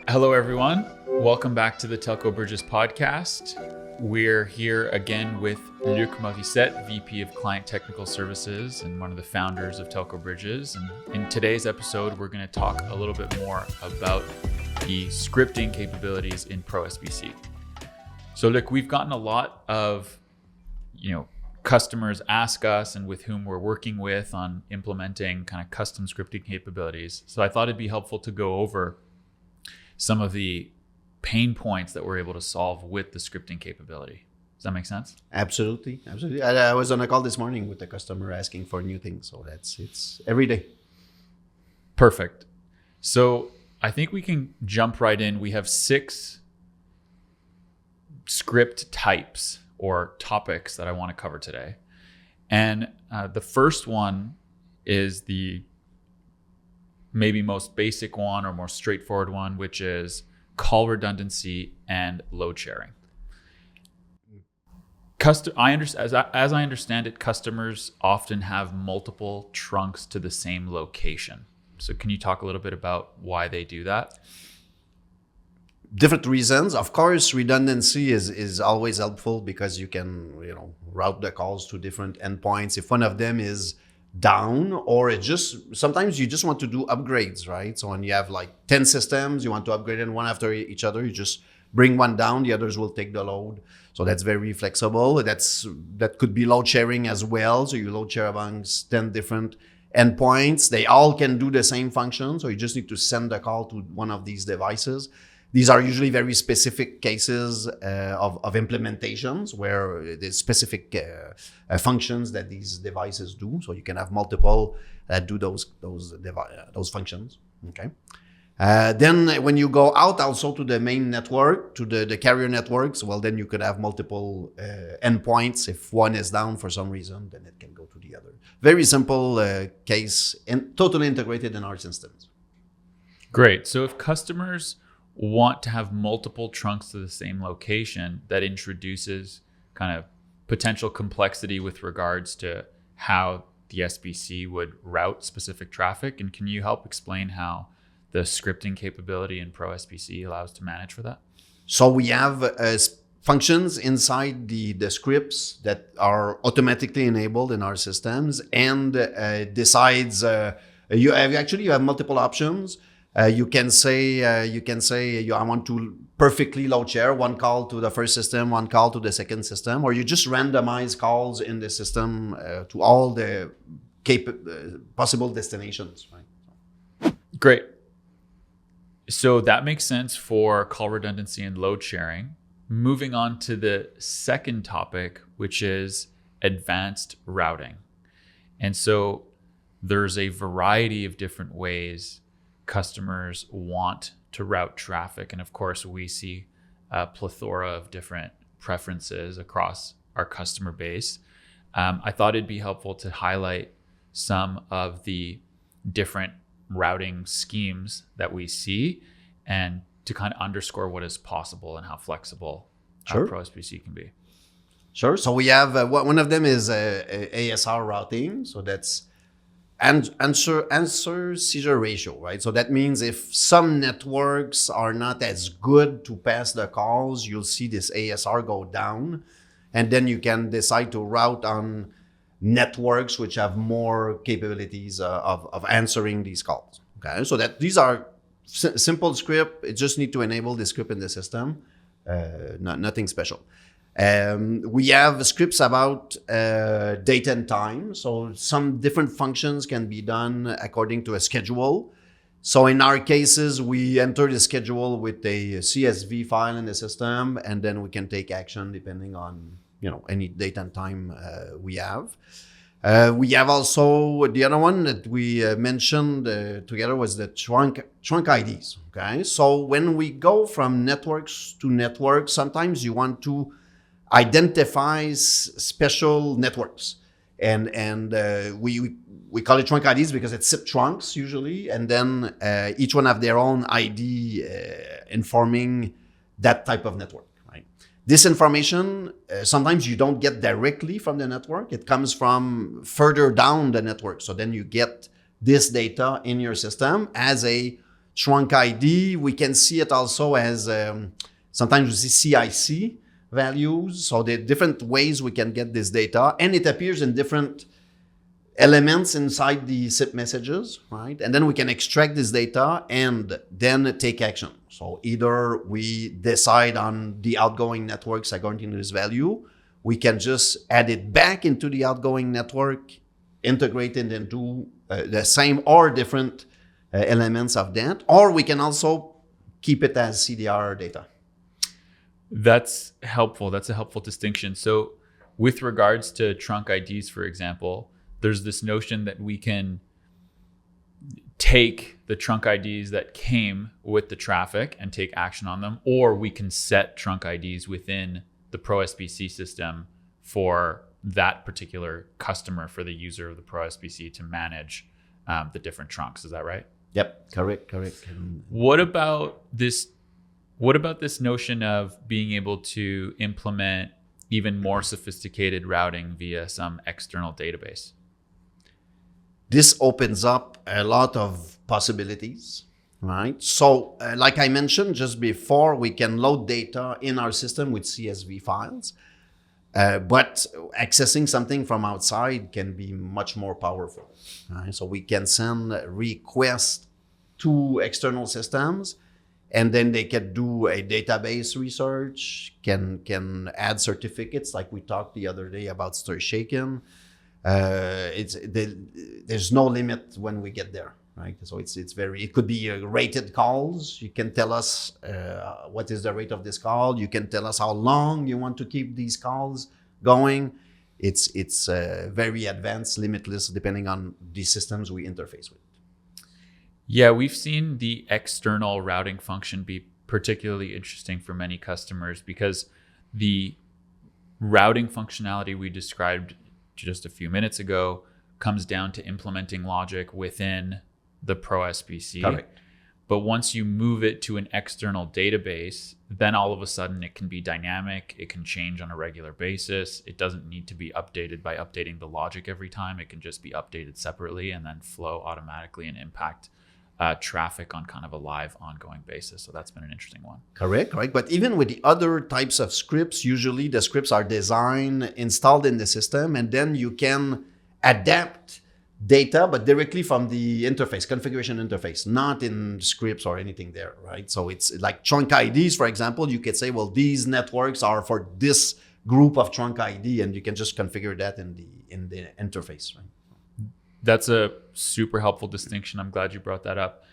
Hello, everyone. Welcome back to the TelcoBridges Podcast. We're here again with Morissette, VP of Client Technical Services and one of the founders of TelcoBridges. And in today's episode, we're going to talk a little bit more about the scripting capabilities in ProSBC. So, look, we've gotten a lot of, customers ask us and with whom we're working with on implementing kind of custom scripting capabilities. So I thought it'd be helpful to go over some of the pain points that we're able to solve with the scripting capability. Does that make sense? Absolutely. I was on a call this morning with a customer asking for new things. So it's every day. Perfect. So I think we can jump right in. We have 6 script types or topics that I want to cover today. And the first one is the maybe most basic one or more straightforward one, which is call redundancy and load sharing. As I understand it, customers often have multiple trunks to the same location. So can you talk a little bit about why they do that? Different reasons. Of course, redundancy is always helpful because you can, route the calls to different endpoints. If one of them is down, or sometimes you just want to do upgrades, right? So when you have like 10 systems, you want to upgrade them one after each other, you just bring one down, the others will take the load. So that's very flexible. That could be load sharing as well. So you load share amongst 10 different endpoints. They all can do the same function. So you just need to send a call to one of these devices. These are usually very specific cases of implementations where there's specific functions that these devices do. So you can have multiple that do those functions. Okay. Then when you go out also to the main network, to the carrier networks, well, then you could have multiple endpoints. If one is down for some reason, then it can go to the other. Very simple case and totally integrated in our systems. Great. So if customers want to have multiple trunks to the same location, that introduces kind of potential complexity with regards to how the SBC would route specific traffic. And can you help explain how the scripting capability in ProSBC allows to manage for that? So we have functions inside the scripts that are automatically enabled in our systems and decides you have multiple options. You can say I want to perfectly load share one call to the first system, one call to the second system, or you just randomize calls in the system to all the possible destinations. Right? Great. So that makes sense for call redundancy and load sharing. Moving on to the second topic, which is advanced routing. And so there's a variety of different ways customers want to route traffic. And of course, we see a plethora of different preferences across our customer base. I thought it'd be helpful to highlight some of the different routing schemes that we see and to kind of underscore what is possible and how flexible ProSBC can be. Sure. So we have one of them is ASR routing. So that's answer seizure ratio, right? So that means if some networks are not as good to pass the calls, you'll see this ASR go down, and then you can decide to route on networks which have more capabilities of answering these calls. Okay, so that these are simple script. It just need to enable the script in the system, nothing special. We have scripts about date and time. So some different functions can be done according to a schedule. So in our cases, we enter the schedule with a CSV file in the system, and then we can take action depending on any date and time we have. We have also the other one that we mentioned together was the trunk IDs. Okay, so when we go from networks to networks, sometimes you want to identify special networks, and we call it trunk IDs because it's SIP trunks usually, and then each one have their own ID informing that type of network. Right? This information sometimes you don't get directly from the network; it comes from further down the network. So then you get this data in your system as a trunk ID. We can see it also as sometimes we see CIC values. So there are different ways we can get this data, and it appears in different elements inside the SIP messages, right? And then we can extract this data and then take action. So either we decide on the outgoing networks according to this value, we can just add it back into the outgoing network, integrate it into the same or different elements of that, or we can also keep it as CDR data. That's helpful. That's a helpful distinction. So with regards to trunk IDs, for example, there's this notion that we can take the trunk IDs that came with the traffic and take action on them, or we can set trunk IDs within the ProSBC system for that particular customer, for the user of the ProSBC to manage the different trunks. Is that right? Yep, correct. What about this notion of being able to implement even more sophisticated routing via some external database? This opens up a lot of possibilities, right? So like I mentioned just before, we can load data in our system with CSV files, but accessing something from outside can be much more powerful, right? So we can send requests to external systems, and then they can do a database research, can add certificates like we talked the other day about stir shaken. There's no limit when we get there, right? So it could be rated calls. You can tell us what is the rate of this call. You can tell us how long you want to keep these calls going. It's very advanced, limitless, depending on the systems we interface with. Yeah, we've seen the external routing function be particularly interesting for many customers because the routing functionality we described just a few minutes ago comes down to implementing logic within the ProSBC. Correct. But once you move it to an external database, then all of a sudden it can be dynamic. It can change on a regular basis. It doesn't need to be updated by updating the logic every time. It can just be updated separately and then flow automatically and impact traffic on kind of a live ongoing basis. So that's been an interesting one. Correct. But even with the other types of scripts, usually the scripts are designed, installed in the system, and then you can adapt data, but directly from the interface, configuration interface, not in scripts or anything there, right? So it's like trunk IDs, for example, you could say, well, these networks are for this group of trunk ID, and you can just configure that in the interface, right? That's a super helpful distinction. I'm glad you brought that up.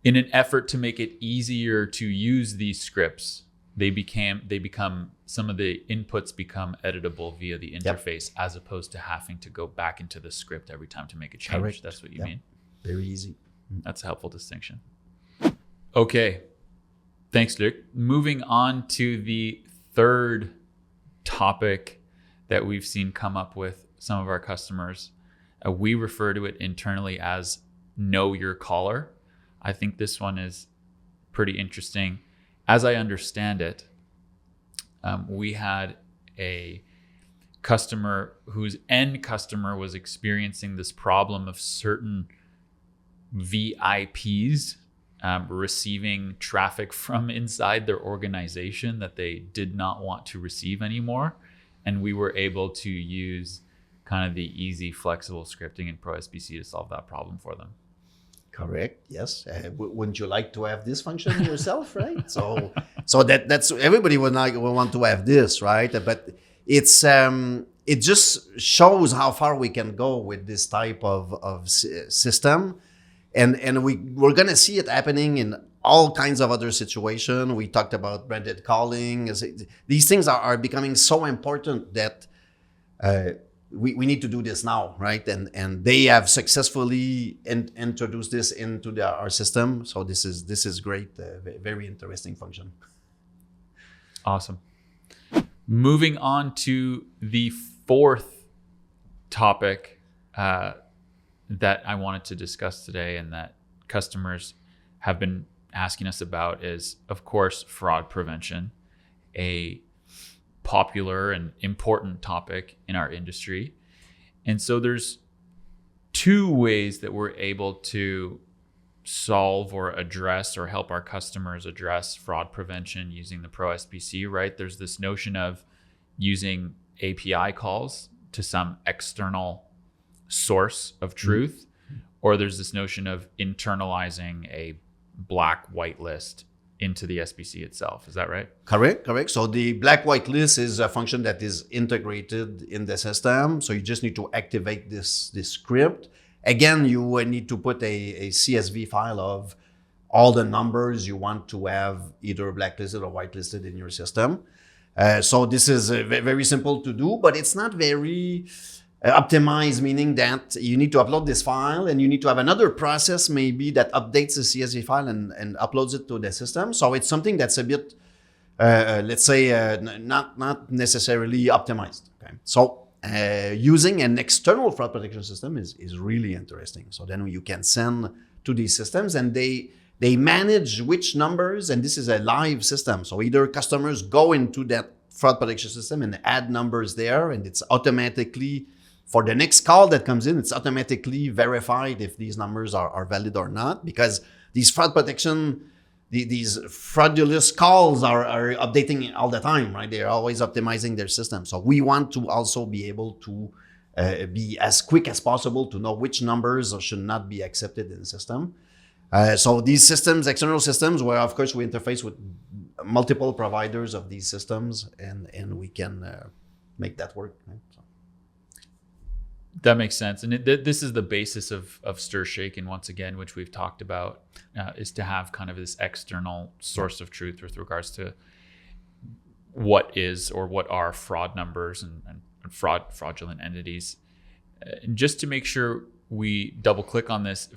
In an effort to make it easier to use these scripts, some of the inputs become editable via the interface, as opposed to having to go back into the script every time to make a change. Correct. That's what you mean? Very easy. That's a helpful distinction. Okay. Thanks, Luc. Moving on to the third topic that we've seen come up with some of our customers. We refer to it internally as know your caller. I think this one is pretty interesting. As I understand it, we had a customer whose end customer was experiencing this problem of certain VIPs receiving traffic from inside their organization that they did not want to receive anymore. And we were able to use kind of the easy, flexible scripting in ProSBC to solve that problem for them. Correct. Yes. Wouldn't you like to have this function yourself, right? So that's everybody will want to have this, right? But it's it just shows how far we can go with this type of system, and we're gonna see it happening in all kinds of other situations. We talked about branded calling. These things are becoming so important that we need to do this now, right? And they have successfully introduced this into our system. So this is great, very interesting function. Awesome. Moving on to the fourth topic that I wanted to discuss today and that customers have been asking us about is, of course, fraud prevention, a popular and important topic in our industry. And so there's two ways that we're able to solve or address or help our customers address fraud prevention using the ProSBC, right? There's this notion of using API calls to some external source of truth, or there's this notion of internalizing a black white list into the SBC itself. Is that right? Correct. So the black white list is a function that is integrated in the system. So you just need to activate this script. Again, you need to put a CSV file of all the numbers you want to have either blacklisted or whitelisted in your system. So this is very simple to do, but it's not very optimized, meaning that you need to upload this file and you need to have another process maybe that updates the CSV file and uploads it to the system. So it's something that's a bit, let's say, not necessarily optimized. Okay? So using an external fraud protection system is really interesting. So then you can send to these systems and they manage which numbers, and this is a live system. So either customers go into that fraud protection system and add numbers there, and it's automatically, for the next call that comes in, it's automatically verified if these numbers are valid or not, because these fraud protection, these fraudulent calls are updating all the time, right? They're always optimizing their system. So we want to also be able to be as quick as possible to know which numbers should not be accepted in the system. So these systems, external systems, where of course we interface with multiple providers of these systems, and we can make that work. Right? So. That makes sense. And this is the basis of Stir Shake, and once again, which we've talked about, is to have kind of this external source of truth with regards to what is or what are fraud numbers and fraudulent entities. And just to make sure we double click on this,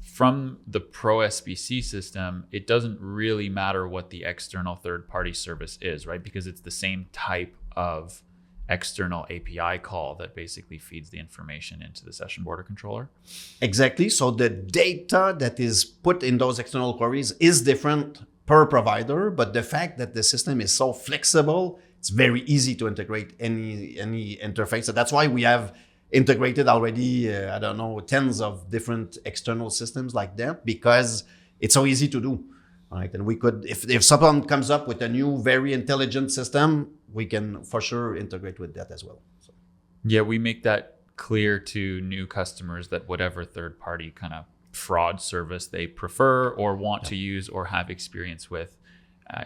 from the ProSBC system, it doesn't really matter what the external third-party service is, right? Because it's the same type of external API call that basically feeds the information into the session border controller. Exactly. So the data that is put in those external queries is different per provider, but the fact that the system is so flexible, it's very easy to integrate any interface. So that's why we have integrated already, tens of different external systems like that, because it's so easy to do, right? And we could, if someone comes up with a new, very intelligent system, we can for sure integrate with that as well. So. Yeah, we make that clear to new customers that whatever third-party kind of fraud service they prefer or want to use or have experience with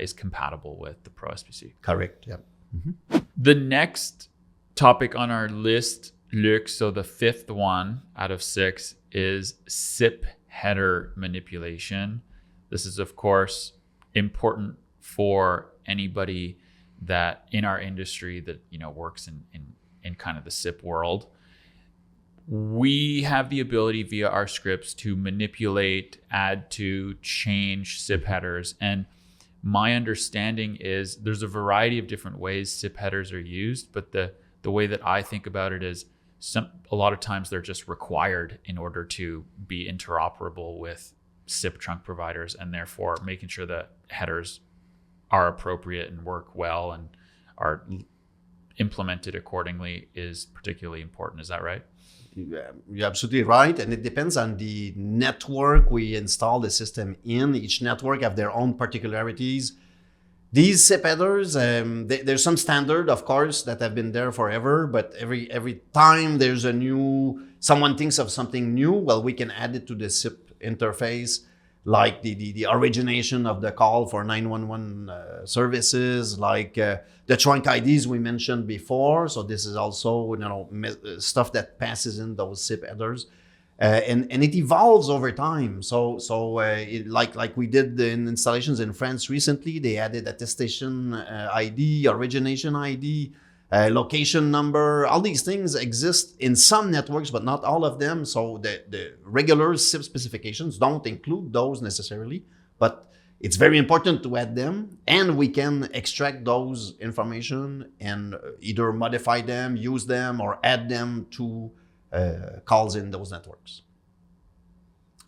is compatible with the ProSBC. Correct, yeah. Mm-hmm. The next topic on our list, Luc, so the fifth one out of 6 is SIP header manipulation. This is, of course, important for anybody that in our industry that works in kind of the SIP world. We have the ability via our scripts to manipulate, add to, change SIP headers. And my understanding is there's a variety of different ways SIP headers are used, but the way that I think about it is a lot of times they're just required in order to be interoperable with SIP trunk providers, and therefore making sure that headers are appropriate and work well and are implemented accordingly is particularly important. Is that right? You're absolutely right. And it depends on the network we install the system in. Each network have their own particularities. These SIP headers, there's some standard, of course, that have been there forever, but every time there's someone thinks of something new, well, we can add it to the SIP interface, like the origination of the call for 911 services, like the trunk IDs we mentioned before. So this is also stuff that passes in those SIP headers. And it evolves over time. So like we did in installations in France recently, they added attestation ID, origination ID, location number. All these things exist in some networks, but not all of them. So the regular SIP specifications don't include those necessarily, but it's very important to add them, and we can extract those information and either modify them, use them, or add them to calls in those networks.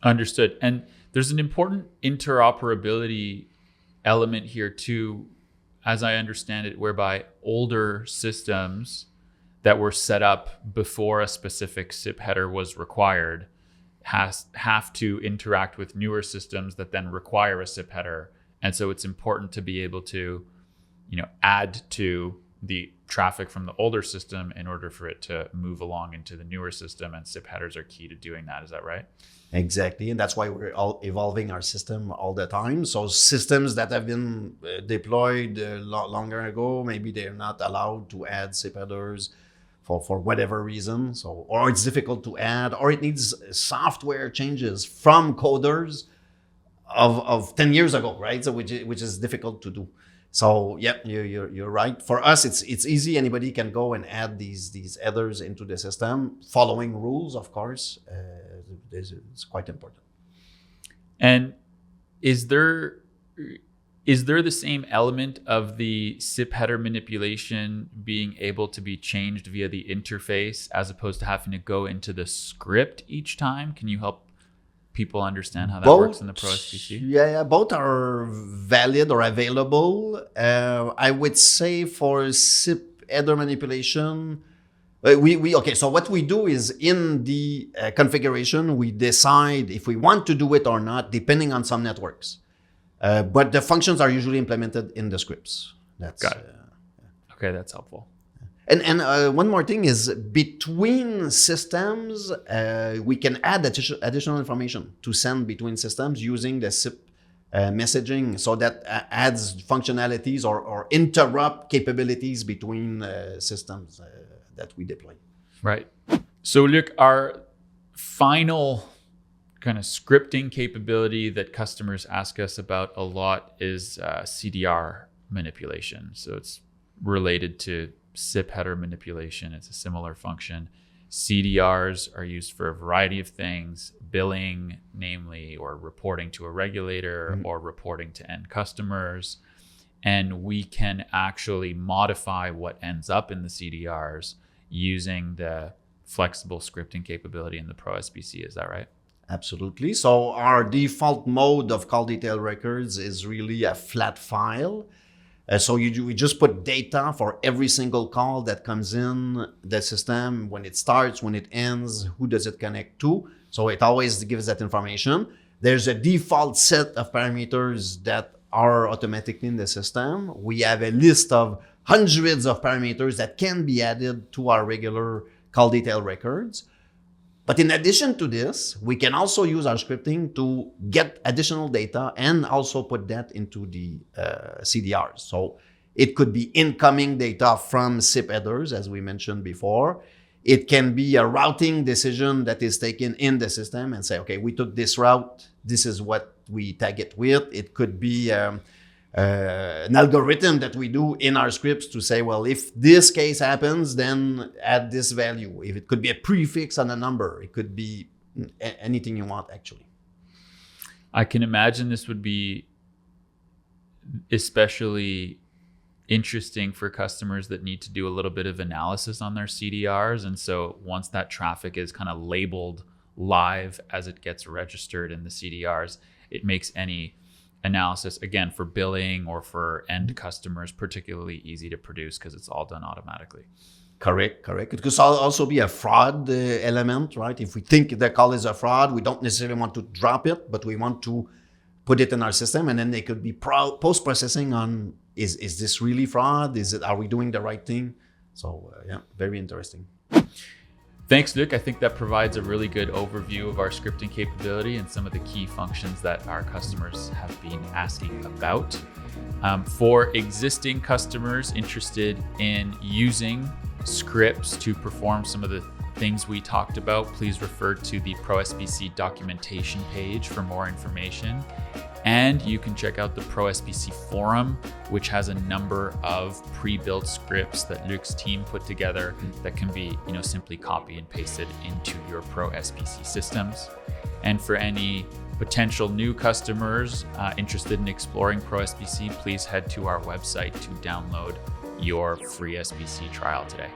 Understood. And there's an important interoperability element here too, as I understand it, whereby older systems that were set up before a specific SIP header was required have to interact with newer systems that then require a SIP header. And so it's important to be able to, add to the traffic from the older system in order for it to move along into the newer system, and SIP headers are key to doing that. Is that right? Exactly, and that's why we're all evolving our system all the time. So systems that have been deployed longer ago, maybe they're not allowed to add SIP headers for whatever reason. So, or it's difficult to add, or it needs software changes from coders of 10 years ago, right? So which is difficult to do. So yeah, you're right. For us, it's easy. Anybody can go and add these headers into the system, following rules, of course. It's quite important. And is there the same element of the SIP header manipulation being able to be changed via the interface as opposed to having to go into the script each time? Can you help people understand how that works in the ProSBC? Yeah, both are valid or available. I would say for SIP header manipulation, okay. So what we do is in the configuration, we decide if we want to do it or not, depending on some networks. But the functions are usually implemented in the scripts. Got it. Okay, that's helpful. And one more thing is between systems, we can add additional information to send between systems using the SIP messaging. So that adds functionalities or interrupt capabilities between systems that we deploy. Right. So look, our final kind of scripting capability that customers ask us about a lot is CDR manipulation. So it's related to SIP header manipulation. It's a similar function. CDRs are used for a variety of things, billing, namely, or reporting to a regulator or reporting to end customers. And we can actually modify what ends up in the CDRs using the flexible scripting capability in the ProSBC. Is that right? Absolutely. So our default mode of call detail records is really a flat file. So we just put data for every single call that comes in the system, when it starts, when it ends, who does it connect to. So it always gives that information. There's a default set of parameters that are automatically in the system. We have a list of hundreds of parameters that can be added to our regular call detail records. But in addition to this, we can also use our scripting to get additional data and also put that into the CDRs. So it could be incoming data from SIP headers, as we mentioned before. It can be a routing decision that is taken in the system and say, okay, we took this route. This is what we tag it with. It could be an algorithm that we do in our scripts to say, well, if this case happens, then add this value. If it could be a prefix on a number, it could be anything you want, actually. I can imagine this would be especially interesting for customers that need to do a little bit of analysis on their CDRs. And so once that traffic is kind of labeled live as it gets registered in the CDRs, it makes any analysis, again, for billing or for end customers, particularly easy to produce because it's all done automatically. Correct. It could also be a fraud element, right? If we think the call is a fraud, we don't necessarily want to drop it, but we want to put it in our system, and then they could be post-processing on, is this really fraud? Are we doing the right thing? So yeah, very interesting. Thanks, Luc. I think that provides a really good overview of our scripting capability and some of the key functions that our customers have been asking about. For existing customers interested in using scripts to perform some of the things we talked about, please refer to the ProSBC documentation page for more information. And you can check out the ProSBC forum, which has a number of pre-built scripts that Luc's team put together that can be, simply copy and pasted into your ProSBC systems. And for any potential new customers interested in exploring ProSBC, please head to our website to download your free SBC trial today.